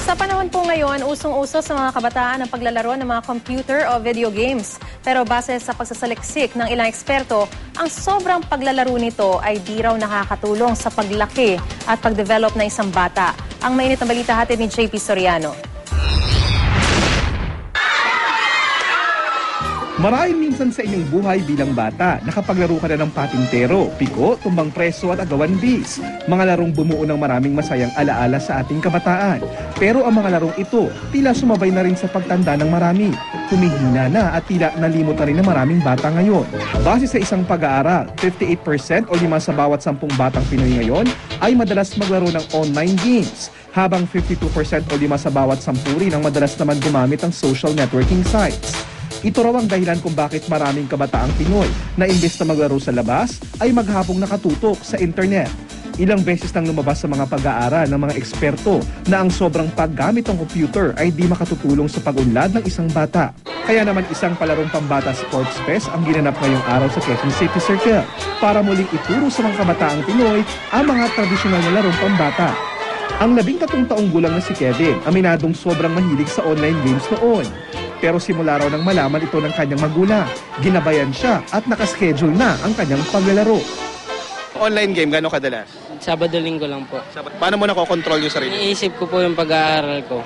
Sa panahon po ngayon, usong-uso sa mga kabataan ang paglalaro ng mga computer o video games. Pero base sa pagsasaliksik ng ilang eksperto, ang sobrang paglalaro nito ay di raw nakakatulong sa paglaki at pagdevelop ng isang bata. Ang mainit na balita hatid ni JP Soriano. Maraming minsan sa inyong buhay bilang bata, nakapaglaro ka na ng patintero, piko, tumbang preso at agawan bis. Mga larong bumuo ng maraming masayang alaala sa ating kabataan. Pero ang mga larong ito, tila sumabay na rin sa pagtanda ng marami. Humihina na at tila nalimot na rin ng maraming bata ngayon. Base sa isang pag-aaral, 58% o 5 sa bawat 10 batang Pinoy ngayon ay madalas maglaro ng online games. Habang 52% o 5 sa bawat 10 rin ang madalas naman gumamit ng social networking sites. Ito raw ang dahilan kung bakit maraming kabataang Pinoy na imbes na maglaro sa labas ay maghapong nakatutok sa internet. Ilang beses nang lumabas sa mga pag-aaral ng mga eksperto na ang sobrang paggamit ng computer ay di makatutulong sa pag-unlad ng isang bata. Kaya naman isang palarong pambata sports fest ang ginanap ngayong araw sa Quezon City Circle para muling ituro sa mga kabataang Pinoy ang mga tradisyonal na larong pambata. Ang 13 taong gulang na si Kevin, aminadong sobrang mahilig sa online games noon. Pero simula raw nang malaman ito ng kanyang magulang, ginabayan siya at nakaschedule na ang kanyang paglalaro. Online game, gano'ng kadalas? Sabado-linggo lang po. Paano mo nakokontrol yung sarili? Iniisip ko po yung pag-aaral ko.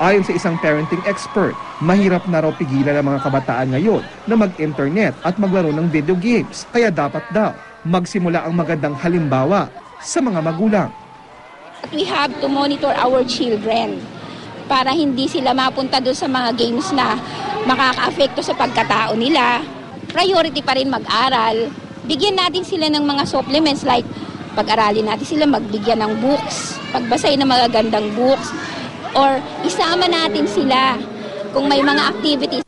Ayon sa isang parenting expert, mahirap na raw pigilan ang mga kabataan ngayon na mag-internet at maglaro ng video games. Kaya dapat daw magsimula ang magandang halimbawa sa mga magulang. We have to monitor our children para hindi sila mapunta doon sa mga games na makaka-apekto sa pagkatao nila. Priority pa rin mag-aral. Bigyan natin sila ng mga supplements like pag-aralin natin sila, magbigyan ng books, pagbasahin ng magagandang books, or isama natin sila kung may mga activities.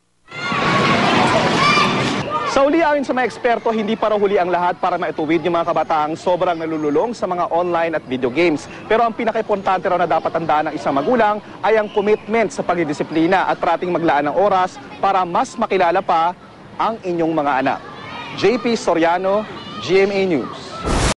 Sa uli, ayon sa mga eksperto, hindi pa raw huli ang lahat para maituwid yung mga kabataang sobrang nalululong sa mga online at video games. Pero ang pinaka-importante raw na dapat tandaan ng isang magulang ay ang commitment sa pagdidisiplina at parating maglaan ng oras para mas makilala pa ang inyong mga anak. JP Soriano, GMA News.